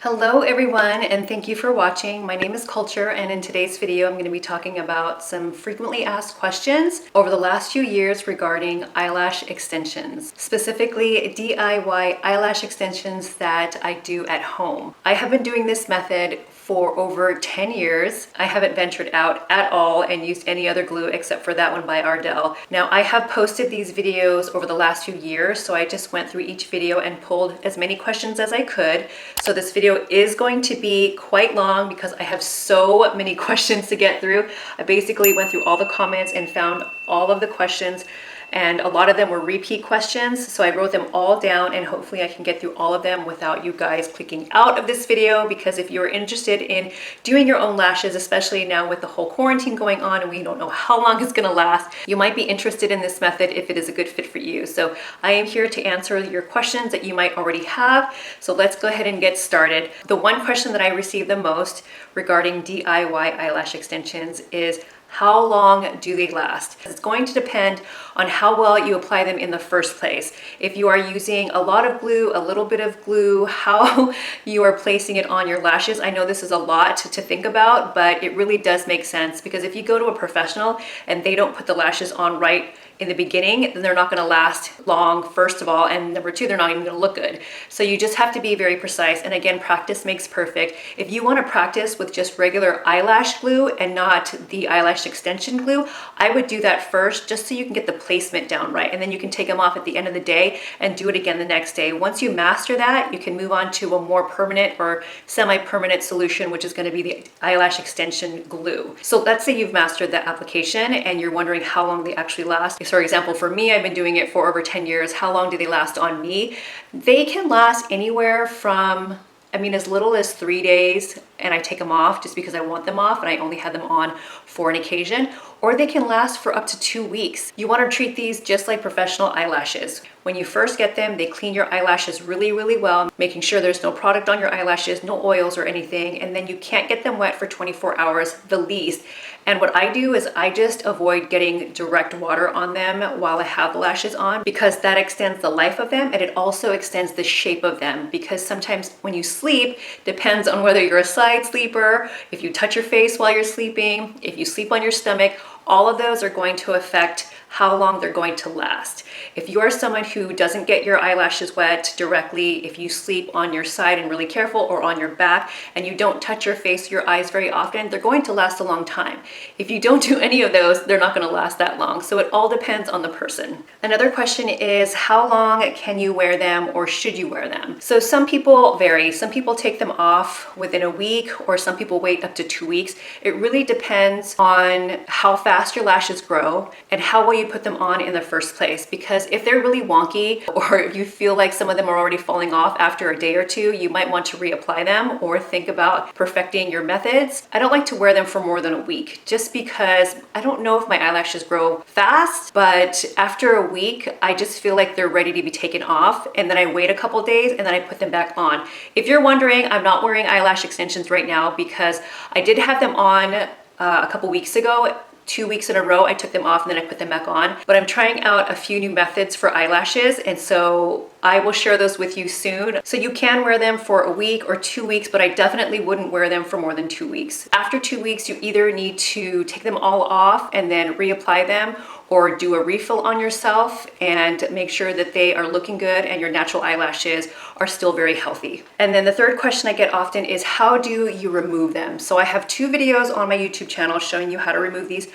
Hello everyone, and thank you for watching. My name is Culture, and in today's video I'm going to be talking about some frequently asked questions over the last few years regarding eyelash extensions, specifically DIY eyelash extensions that I do at home. I have been doing this method for over 10 years. I haven't ventured out at all and used any other glue except for that one by Ardell. Now, I have posted these videos over the last few years, so I just went through each video and pulled as many questions as I could. So this video is going to be quite long because I have so many questions to get through. I basically went through all the comments and found all of the questions, and a lot of them were repeat questions, so I wrote them all down, and hopefully I can get through all of them without you guys clicking out of this video, because if you're interested in doing your own lashes, especially now with the whole quarantine going on and we don't know how long it's gonna last, you might be interested in this method if it is a good fit for you. So I am here to answer your questions that you might already have. So let's go ahead and get started. The one question that I received the most regarding DIY eyelash extensions is, how long do they last? It's going to depend on how well you apply them in the first place. If you are using a lot of glue, a little bit of glue, how you are placing it on your lashes. I know this is a lot to think about, but it really does make sense, because if you go to a professional and they don't put the lashes on right in the beginning, then they're not going to last long, first of all, and number two, they're not even going to look good. So you just have to be very precise, and again, practice makes perfect. If you want to practice with just regular eyelash glue and not the eyelash extension glue, I would do that first, just so you can get the placement down right, and then you can take them off at the end of the day and do it again the next day. Once you master that, you can move on to a more permanent or semi-permanent solution, which is going to be the eyelash extension glue. So let's say you've mastered that application and you're wondering how long they actually last. For example, for me, I've been doing it for over 10 years. How long do they last on me? They can last anywhere from, as little as 3 days, and I take them off just because I want them off and I only have them on for an occasion, or they can last for up to 2 weeks. You want to treat these just like professional eyelashes. When you first get them, they clean your eyelashes really, really well, making sure there's no product on your eyelashes, no oils or anything, and then you can't get them wet for 24 hours, the least. And what I do is I just avoid getting direct water on them while I have the lashes on, because that extends the life of them, and it also extends the shape of them, because sometimes when you sleep, depends on whether you're a side sleeper, if you touch your face while you're sleeping, if you sleep on your stomach, all of those are going to affect how long they're going to last. If you are someone who doesn't get your eyelashes wet directly, if you sleep on your side and really careful, or on your back, and you don't touch your face or your eyes very often, they're going to last a long time. If you don't do any of those, they're not going to last that long. So it all depends on the person. Another question is, how long can you wear them, or should you wear them? So some people vary. Some people take them off within a week, or some people wait up to 2 weeks. It really depends on how fast your lashes grow and how well you put them on in the first place, because if they're really wonky, or if you feel like some of them are already falling off after a day or two, you might want to reapply them or think about perfecting your methods. I don't like to wear them for more than a week, just because I don't know if my eyelashes grow fast, but after a week I just feel like they're ready to be taken off, and then I wait a couple days and then I put them back on. If you're wondering, I'm not wearing eyelash extensions right now because I did have them on a couple weeks ago. 2 weeks in a row I took them off and then I put them back on, but I'm trying out a few new methods for eyelashes, and so I will share those with you soon. So you can wear them for a week or 2 weeks, but I definitely wouldn't wear them for more than 2 weeks. After 2 weeks, you either need to take them all off and then reapply them, or do a refill on yourself and make sure that they are looking good and your natural eyelashes are still very healthy. And then the third question I get often is, how do you remove them? So I have 2 videos on my YouTube channel showing you how to remove these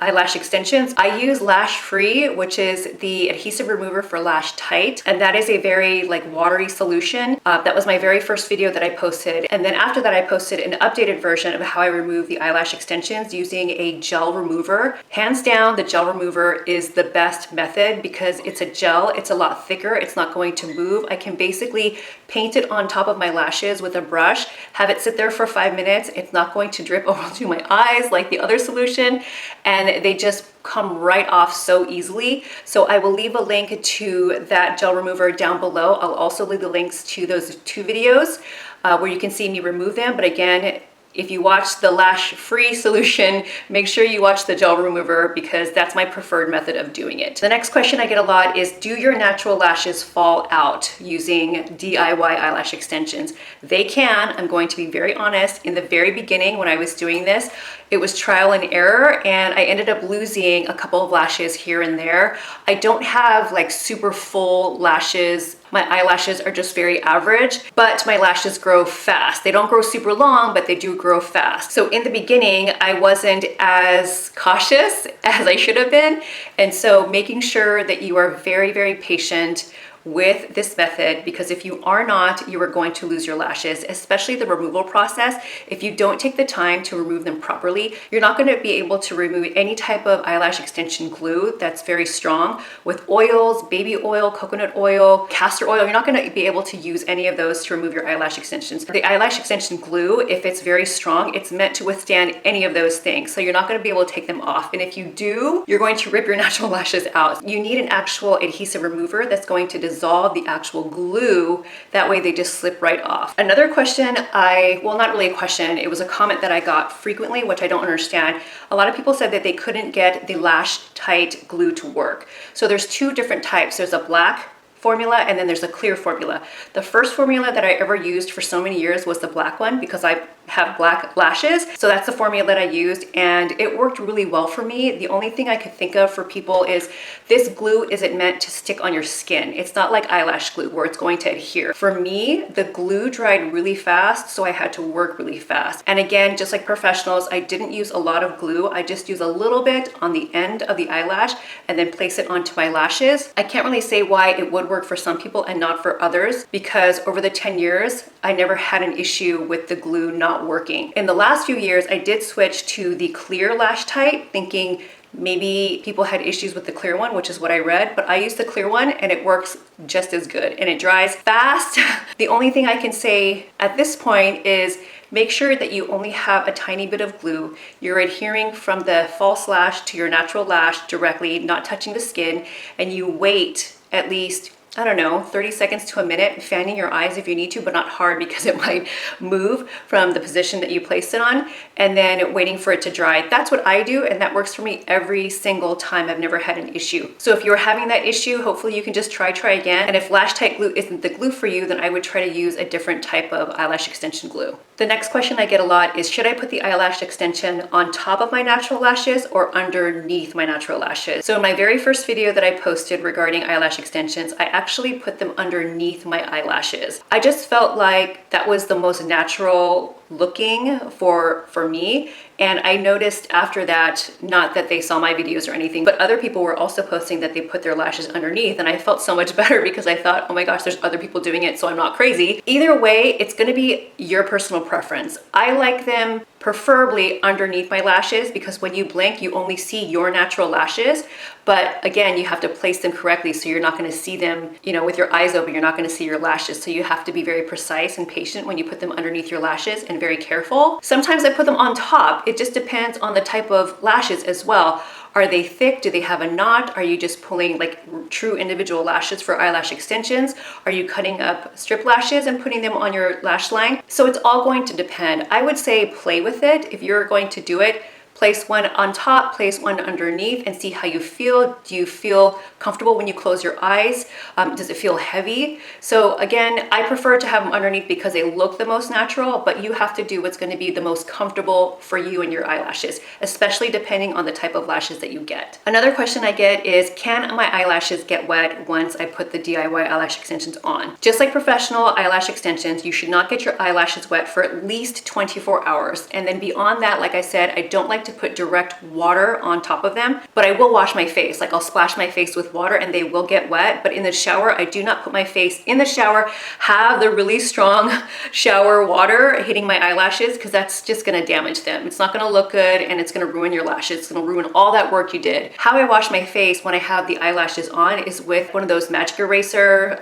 eyelash extensions. I use LASHFREE, which is the adhesive remover for LASHTITE, and that is a very watery solution. That was my very first video that I posted, and then after that I posted an updated version of how I remove the eyelash extensions using a gel remover. Hands down, the gel remover is the best method because it's a gel, it's a lot thicker, it's not going to move. I can basically paint it on top of my lashes with a brush, have it sit there for 5 minutes. It's not going to drip over to my eyes like the other solution, and they just come right off so easily. So I will leave a link to that gel remover down below. I'll also leave the links to those 2 videos where you can see me remove them. But again, If you watch the lash-free solution, make sure you watch the gel remover because that's my preferred method of doing it. The next question I get a lot is, do your natural lashes fall out using DIY eyelash extensions? They can. I'm going to be very honest. In the very beginning when I was doing this, it was trial and error, and I ended up losing a couple of lashes here and there. I don't have like super full lashes. My eyelashes are just very average, but my lashes grow fast. They don't grow super long, but they do grow fast. So in the beginning, I wasn't as cautious as I should have been. And so making sure that you are very, very patient with this method, because if you are not, you are going to lose your lashes, especially the removal process. If you don't take the time to remove them properly, you're not going to be able to remove any type of eyelash extension glue that's very strong. With oils, baby oil, coconut oil, castor oil, you're not going to be able to use any of those to remove your eyelash extensions. The eyelash extension glue, if it's very strong, it's meant to withstand any of those things. So you're not going to be able to take them off. And if you do, you're going to rip your natural lashes out. You need an actual adhesive remover that's going to dissolve the actual glue. That way they just slip right off. Another question well, not really a question, it was a comment that I got frequently, which I don't understand. A lot of people said that they couldn't get the LASHTITE glue to work. So there's two different types. There's a black formula and then there's a clear formula. The first formula that I ever used for so many years was the black one because I have black lashes. So that's the formula that I used and it worked really well for me. The only thing I could think of for people is this glue isn't meant to stick on your skin. It's not like eyelash glue where it's going to adhere. For me, the glue dried really fast, so I had to work really fast. And again, just like professionals, I didn't use a lot of glue. I just use a little bit on the end of the eyelash and then place it onto my lashes. I can't really say why it would work for some people and not for others because over the 10 years, I never had an issue with the glue not working. In the last few years, I did switch to the clear LASHTITE thinking maybe people had issues with the clear one, which is what I read, but I use the clear one and it works just as good and it dries fast. The only thing I can say at this point is make sure that you only have a tiny bit of glue. You're adhering from the false lash to your natural lash directly, not touching the skin, and you wait at least, I don't know, 30 seconds to a minute, fanning your eyes if you need to, but not hard because it might move from the position that you placed it on, and then waiting for it to dry. That's what I do, and that works for me every single time. I've never had an issue. So if you're having that issue, hopefully you can just try again. And if LASHTITE glue isn't the glue for you, then I would try to use a different type of eyelash extension glue. The next question I get a lot is, should I put the eyelash extension on top of my natural lashes or underneath my natural lashes? So in my very first video that I posted regarding eyelash extensions, I actually put them underneath my eyelashes. I just felt like that was the most natural looking for me. And I noticed after that, not that they saw my videos or anything, but other people were also posting that they put their lashes underneath. And I felt so much better because I thought, oh my gosh, there's other people doing it, so I'm not crazy. Either way, it's gonna be your personal preference. I like them preferably underneath my lashes because when you blink, you only see your natural lashes. But again, you have to place them correctly so you're not gonna see them, with your eyes open, you're not gonna see your lashes. So you have to be very precise and patient when you put them underneath your lashes and very careful. Sometimes I put them on top. It just depends on the type of lashes as well. Are they thick? Do they have a knot? Are you just pulling like true individual lashes for eyelash extensions? Are you cutting up strip lashes and putting them on your lash line? So it's all going to depend. I would say play with it. If you're going to do it, place one on top, place one underneath, and see how you feel. Do you feel comfortable when you close your eyes? Does it feel heavy? So again, I prefer to have them underneath because they look the most natural, but you have to do what's going to be the most comfortable for you and your eyelashes, especially depending on the type of lashes that you get. Another question I get is, can my eyelashes get wet once I put the DIY eyelash extensions on? Just like professional eyelash extensions, you should not get your eyelashes wet for at least 24 hours. And then beyond that, like I said, I don't like to put direct water on top of them, but I will wash my face. Like I'll splash my face with water and they will get wet, but in the shower, I do not put my face in the shower, have the really strong shower water hitting my eyelashes because that's just gonna damage them. It's not gonna look good and it's gonna ruin your lashes. It's gonna ruin all that work you did. How I wash my face when I have the eyelashes on is with one of those magic eraser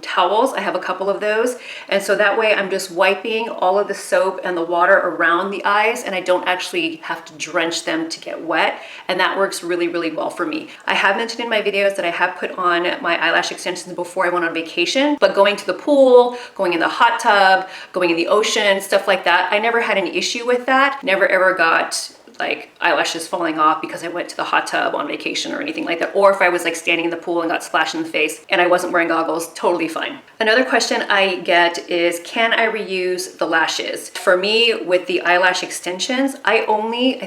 towels. I have a couple of those. And so that way I'm just wiping all of the soap and the water around the eyes and I don't actually have to to drench them to get wet, and that works really, really well for me. I have mentioned in my videos that I have put on my eyelash extensions before I went on vacation, but going to the pool, going in the hot tub, going in the ocean, stuff like that, I never had an issue with that. Never ever got like eyelashes falling off because I went to the hot tub on vacation or anything like that. Or if I was like standing in the pool and got splashed in the face and I wasn't wearing goggles, totally fine. Another question I get is, can I reuse the lashes? For me, with the eyelash extensions, I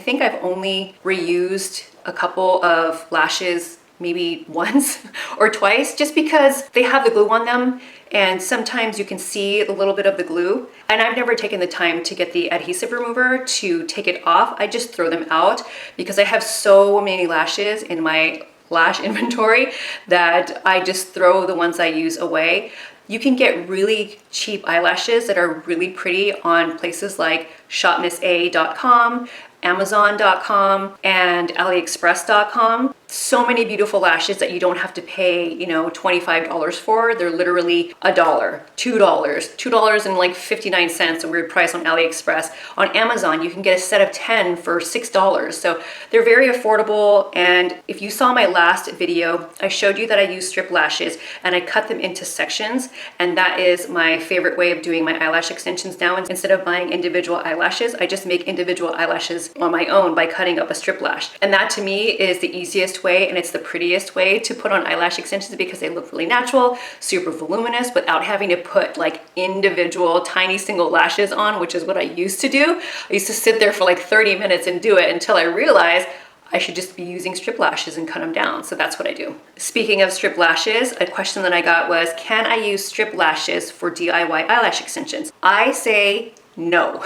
think I've only reused a couple of lashes maybe once or twice, just because they have the glue on them and sometimes you can see a little bit of the glue. And I've never taken the time to get the adhesive remover to take it off. I just throw them out because I have so many lashes in my lash inventory that I just throw the ones I use away. You can get really cheap eyelashes that are really pretty on places like shopmissa.com, Amazon.com, and AliExpress.com. So many beautiful lashes that you don't have to pay, you know, $25 for. They're literally $1, $2 and like 59 cents, a weird price on AliExpress. On Amazon, you can get a set of 10 for $6. So they're very affordable. And if you saw my last video, I showed you that I use strip lashes and I cut them into sections. And that is my favorite way of doing my eyelash extensions now. Instead of buying individual eyelashes, I just make individual eyelashes on my own by cutting up a strip lash. And that to me is the easiest way, and it's the prettiest way to put on eyelash extensions because they look really natural, super voluminous, without having to put like individual tiny single lashes on, which is what I used to do. I used to sit there for like 30 minutes and do it until I realized I should just be using strip lashes and cut them down. So that's what I do. Speaking of strip lashes, a question that I got was, can I use strip lashes for DIY eyelash extensions? I say no.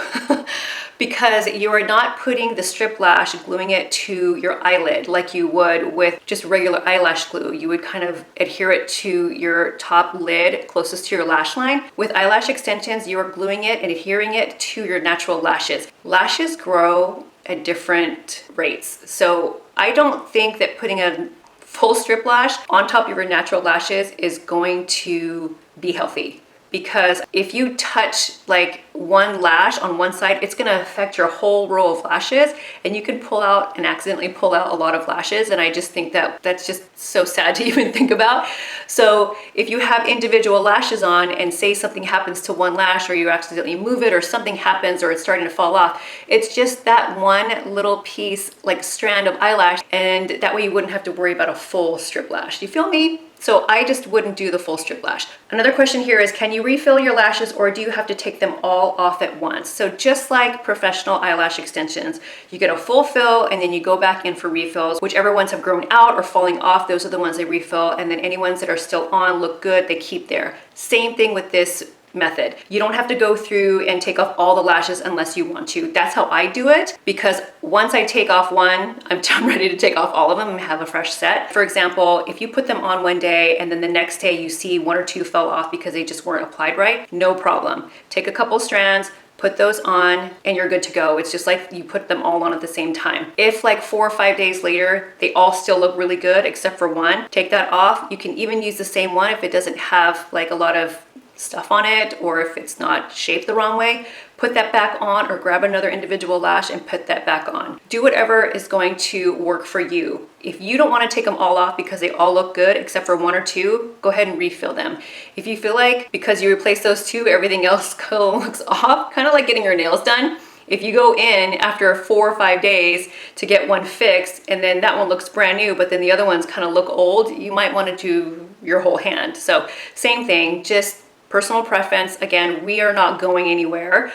Because you are not putting the strip lash, gluing it to your eyelid like you would with just regular eyelash glue. You would kind of adhere it to your top lid closest to your lash line. With eyelash extensions, you are gluing it and adhering it to your natural lashes. Lashes grow at different rates. So I don't think that putting a full strip lash on top of your natural lashes is going to be healthy. Because if you touch like one lash on one side, it's gonna affect your whole row of lashes, and you can pull out and accidentally pull out a lot of lashes. And I just think that that's just so sad to even think about. So if you have individual lashes on and say something happens to one lash, or you accidentally move it, or something happens, or it's starting to fall off, it's just that one little piece, like strand of eyelash, and that way you wouldn't have to worry about a full strip lash. You feel me? So I just wouldn't do the full strip lash. Another question here is, can you refill your lashes, or do you have to take them all off at once? So just like professional eyelash extensions, you get a full fill and then you go back in for refills. Whichever ones have grown out or falling off, those are the ones they refill. And then any ones that are still on, look good, they keep there. Same thing with this method. You don't have to go through and take off all the lashes unless you want to. That's how I do it, because once I take off one, I'm ready to take off all of them and have a fresh set. For example, if you put them on one day and then the next day you see one or two fell off because they just weren't applied right, no problem. Take a couple strands, put those on, and you're good to go. It's just like you put them all on at the same time. If like 4 or 5 days later, they all still look really good except for one, take that off. You can even use the same one if it doesn't have like a lot of stuff on it, or if it's not shaped the wrong way, put that back on, or grab another individual lash and put that back on. Do whatever is going to work for you. If you don't want to take them all off because they all look good except for one or two, go ahead and refill them. If you feel like because you replace those two, everything else looks off, kind of like getting your nails done. If you go in after 4 or 5 days to get one fixed and then that one looks brand new, but then the other ones kind of look old, you might want to do your whole hand. So same thing, just personal preference. Again, we are not going anywhere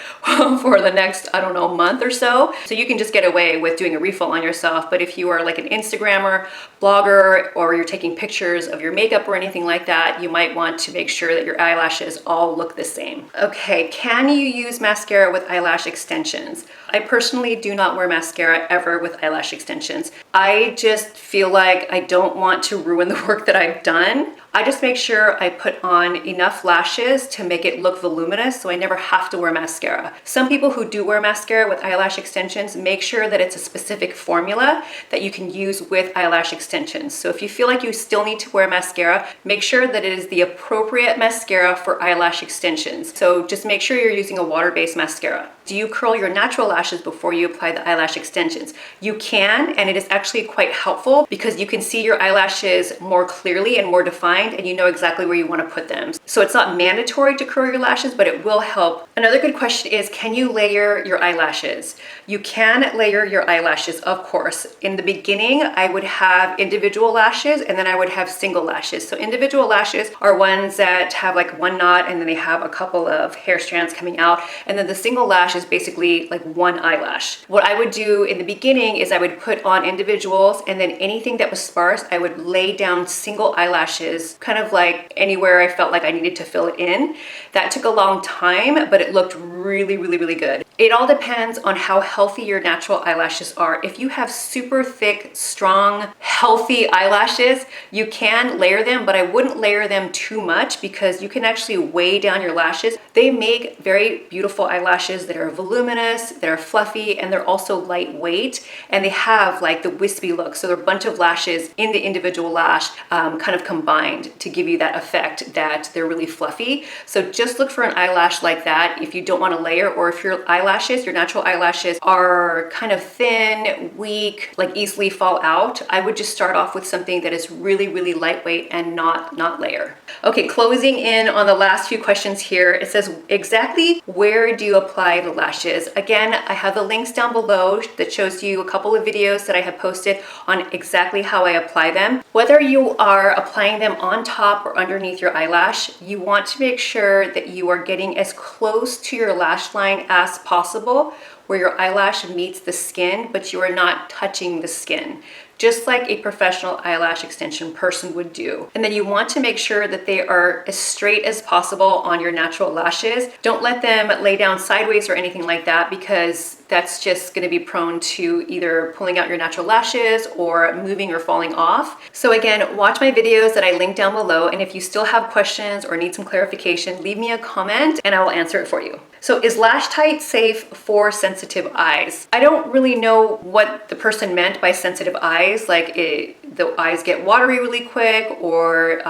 for the next, I don't know, month or so. So you can just get away with doing a refill on yourself. But if you are like an Instagrammer, blogger, or you're taking pictures of your makeup or anything like that, you might want to make sure that your eyelashes all look the same. Okay, can you use mascara with eyelash extensions? I personally do not wear mascara ever with eyelash extensions. I just feel like I don't want to ruin the work that I've done. I just make sure I put on enough lashes to make it look voluminous so I never have to wear mascara. Some people who do wear mascara with eyelash extensions make sure that it's a specific formula that you can use with eyelash extensions. So if you feel like you still need to wear mascara, make sure that it is the appropriate mascara for eyelash extensions. So just make sure you're using a water-based mascara. Do you curl your natural lashes before you apply the eyelash extensions? You can, and it is actually quite helpful because you can see your eyelashes more clearly and more defined, and you know exactly where you want to put them. So it's not mandatory to curl your lashes, but it will help. Another good question is, can you layer your eyelashes? You can layer your eyelashes, of course. In the beginning, I would have individual lashes and then I would have single lashes. So individual lashes are ones that have like one knot and then they have a couple of hair strands coming out. And then the single lash is basically like one eyelash. What I would do in the beginning is I would put on individuals, and then anything that was sparse, I would lay down single eyelashes, kind of like anywhere I felt like I needed to fill it in. That took a long time, but it looked really, really, really good. It all depends on how healthy your natural eyelashes are. If you have super thick, strong, healthy eyelashes, you can layer them, but I wouldn't layer them too much because you can actually weigh down your lashes. They make very beautiful eyelashes that are voluminous, that are fluffy, and they're also lightweight, and they have like the wispy look. So they're a bunch of lashes in the individual lash kind of combined to give you that effect that they're really fluffy. So just look for an eyelash like that if you don't want to layer, or if your eyelashes, your natural eyelashes are kind of thin, weak, like easily fall out, I would just start off with something that is really, really lightweight and not layer. Okay, closing in on the last few questions here. It says, exactly where do you apply the lashes? Again, I have the links down below that shows you a couple of videos that I have posted on exactly how I apply them. Whether you are applying them on top or underneath your eyelash, you want to make sure that you are getting as close to your lash line as possible, where your eyelash meets the skin, but you are not touching the skin, just like a professional eyelash extension person would do. And then you want to make sure that they are as straight as possible on your natural lashes. Don't let them lay down sideways or anything like that, because that's just going to be prone to either pulling out your natural lashes or moving or falling off. So again, watch my videos that I link down below, and if you still have questions or need some clarification, leave me a comment and I will answer it for you. So is LASHTITE safe for sensitive eyes? I don't really know what the person meant by sensitive eyes, like the eyes get watery really quick, or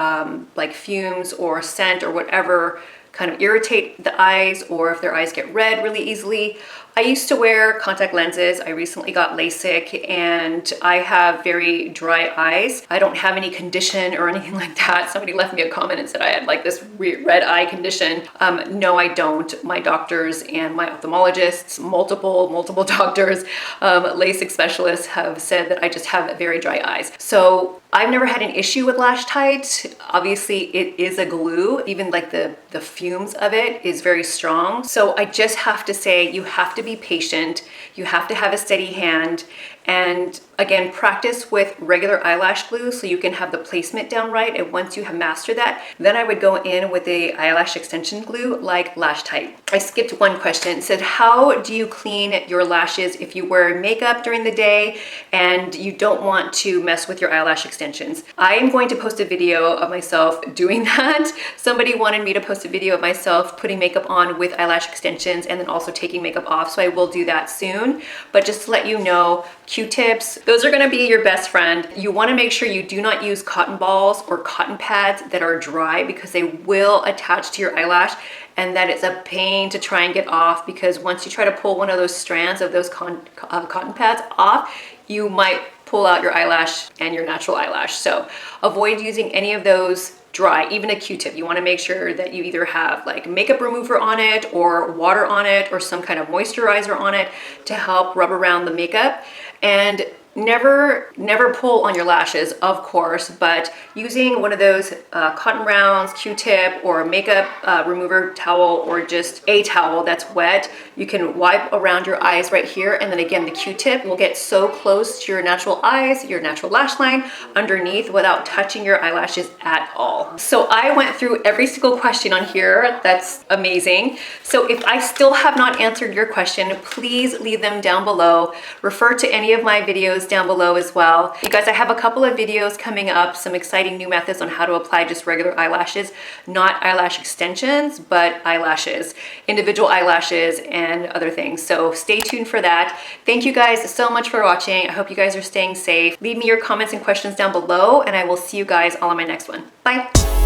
like fumes or scent or whatever kind of irritate the eyes, or if their eyes get red really easily. I used to wear contact lenses. I recently got LASIK and I have very dry eyes. I don't have any condition or anything like that. Somebody left me a comment and said I had like this weird red eye condition. No, I don't. My doctors and my ophthalmologists, multiple doctors, LASIK specialists have said that I just have very dry eyes. So I've never had an issue with LASHTITE. Obviously it is a glue. Even like the fumes of it is very strong. So I just have to say, you have to be patient. You have to have a steady hand. And again, practice with regular eyelash glue so you can have the placement down right. And once you have mastered that, then I would go in with a eyelash extension glue like LASHTITE. I skipped one question. It said, how do you clean your lashes if you wear makeup during the day and you don't want to mess with your eyelash extensions? I am going to post a video of myself doing that. Somebody wanted me to post a video of myself putting makeup on with eyelash extensions and then also taking makeup off. So I will do that soon. But just to let you know, Q-tips, those are gonna be your best friend. You wanna make sure you do not use cotton balls or cotton pads that are dry, because they will attach to your eyelash, and that it's a pain to try and get off, because once you try to pull one of those strands of those cotton pads off, you might pull out your eyelash and your natural eyelash. So avoid using any of those dry, even a Q-tip. You want to make sure that you either have like makeup remover on it or water on it or some kind of moisturizer on it to help rub around the makeup. And never pull on your lashes, of course, but using one of those cotton rounds, Q-tip, or a makeup remover towel, or just a towel that's wet, you can wipe around your eyes right here, and then again the Q-tip will get so close to your natural eyes, your natural lash line underneath, without touching your eyelashes at all. So I went through every single question on here. That's amazing. So if I still have not answered your question, please leave them down below. Refer to any of my videos videos down below as well. You guys, I have a couple of videos coming up, some exciting new methods on how to apply just regular eyelashes, not eyelash extensions, but eyelashes, individual eyelashes and other things. So stay tuned for that. Thank you guys so much for watching. I hope you guys are staying safe. Leave me your comments and questions down below, and I will see you guys all on my next one. Bye.